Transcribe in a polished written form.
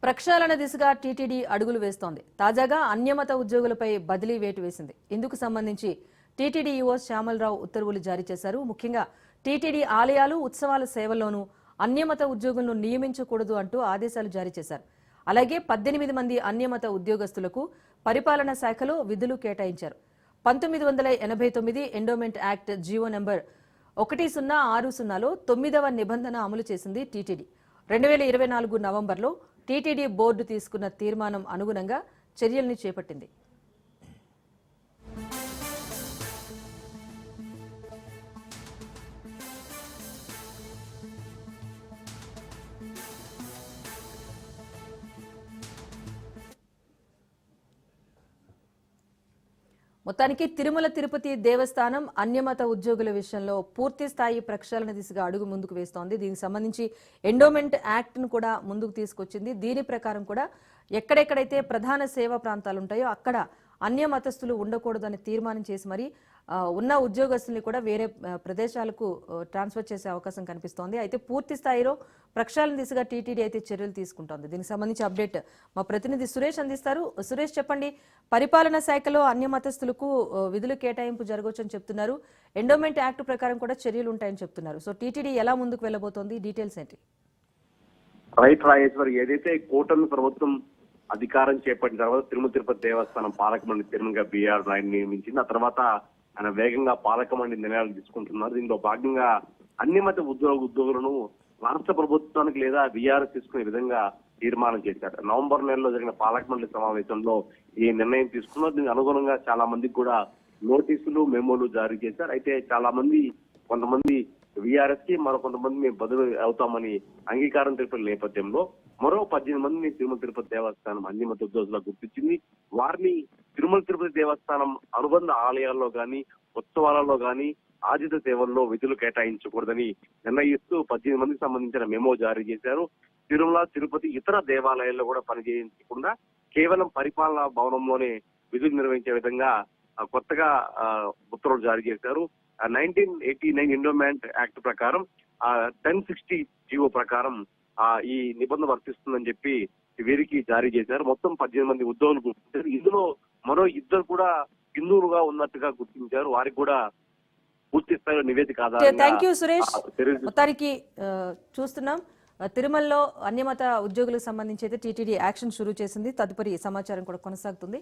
ప్రక్షాళన దిశగా టీటీడీ అడుగులు వేస్తోంది. తాజాగా అన్యమత ఉద్యోగులపై బదిలీ వేటు వేసింది. ఇందుకు సంబంధించి టీటీడీ ఈవో శ్యామలరావు ఉత్తర్వులు జారీ చేశారు. ముఖ్యంగా టీటీడీ ఆలయాలు, ఉత్సవాల సేవల్లోనూ అన్యమత ఉద్యోగులను నియమించకూడదు అంటూ ఆదేశాలు జారీ చేశారు. అలాగే 18 మంది అన్యమత ఉద్యోగస్తులకు పరిపాలనా శాఖలో విధులు కేటాయించారు. 1989 ఎండోమెంట్ యాక్ట్ జీవో నెంబర్ 1060లో 9వ నిబంధన అమలు చేసింది టీటీడీ. 2024 నవంబర్లో టీటీడీ బోర్డు తీసుకున్న తీర్మానం అనుగుణంగా చర్యల్ని చేపట్టింది. మొత్తానికి తిరుమల తిరుపతి దేవస్థానం అన్యమత ఉద్యోగుల విషయంలో పూర్తి స్థాయి ప్రక్షాళన దిశగా అడుగు ముందుకు వేస్తోంది. దీనికి సంబంధించి ఎండోమెంట్ యాక్ట్ ను కూడా ముందుకు తీసుకొచ్చింది. దీని ప్రకారం కూడా ఎక్కడెక్కడైతే ప్రధాన సేవా ప్రాంతాలు ఉంటాయో అక్కడ అన్యమతస్థులు ఉండకూడదని తీర్మానం చేసి మరి ఉన్న ఉద్యోగస్తుల్ని కూడా వేరే ప్రదేశాలకు ట్రాన్స్ఫర్ చేసే అవకాశం కనిపిస్తోంది. అయితే పూర్తి స్థాయిలో ప్రక్షాళన దిశగా టీటీడీ అయితే చర్యలు తీసుకుంటోంది. దీనికి సంబంధించి అప్డేట్ మా ప్రతినిధి సురేష్ అందిస్తారు. సురేష్, చెప్పండి, పరిపాలనా శాఖలో అన్యమతస్థులకు విధులు కేటాయింపు జరగవచ్చని చెప్తున్నారు. ఎండోమెంట్ యాక్ట్ ప్రకారం కూడా చర్యలు ఉంటాయని చెప్తున్నారు. సో టీటీడీ ఎలా ముందుకు వెళ్ళబోతోంది, డీటెయిల్స్ ఏంటి? రైట్ రాజేశ్వర్, ఏదైతే కూటమి ప్రభుత్వం అధికారం చేపట్టిన తర్వాత తిరుమల తిరుపతి దేవస్థానం పాలక మండలి చైర్మన్ గా బిఆర్ రాయని నియమించింది. ఆ తర్వాత ఆయన వేగంగా పాలక మండలి నిర్ణయాలు తీసుకుంటున్నారు. దీనిలో భాగంగా అన్యమత ఉద్యోగులను రాష్ట్ర ప్రభుత్వానికి లేదా బీఆర్ఎస్ తీసుకునే విధంగా తీర్మానం చేశారు. నవంబర్ నెలలో జరిగిన పాలక మండలి సమావేశంలో ఈ నిర్ణయం తీసుకున్నారు. దీనికి అనుగుణంగా చాలా మందికి కూడా నోటీసులు, మెమోలు జారీ చేశారు. అయితే చాలా మంది, కొంతమంది బీఆర్ఎస్ కి, మరో కొంతమంది మేము బదులు అవుతామని అంగీకారం తెలిపిన నేపథ్యంలో మరో 18 మందిని తిరుమల తిరుపతి దేవస్థానం అన్యమత ఉద్యోగులుగా గుర్తించింది. వారిని తిరుమల తిరుపతి దేవస్థానం అనుబంధ ఆలయాల్లో గాని, ఉత్సవాలలో గాని, ఆజిత సేవల్లో విధులు కేటాయించకూడదని నిర్ణయిస్తూ 18 మందికి సంబంధించిన మెమో జారీ చేశారు. తిరుమల, తిరుపతి ఇతర దేవాలయాల్లో కూడా పనిచేయించకుండా కేవలం పరిపాలనా భవనంలోనే విధులు నిర్వహించే విధంగా కొత్తగా ఉత్తర్వులు జారీ చేశారు. 1989 ఎండోమెంట్ యాక్ట్ ప్రకారం 1060 జీవో ప్రకారం ఈ నిబంధన వర్తిస్తుందని చెప్పి వీరికి జారీ చేశారు. మొత్తం 18 మంది ఉద్యోగులు గుర్తించారు. ఇందులో మరో 2 కూడా హిందువులుగా ఉన్నట్టుగా గుర్తించారు. వారికి కూడా పూర్తి స్థాయిలో నివేదిక థ్యాంక్ యూ సురేష్. మొత్తానికి చూస్తున్నాం, తిరుమలలో అన్యమత ఉద్యోగులకు సంబంధించి అయితే టీటీడీ యాక్షన్ షురూ చేసింది. తదుపరి సమాచారం కూడా కొనసాగుతుంది.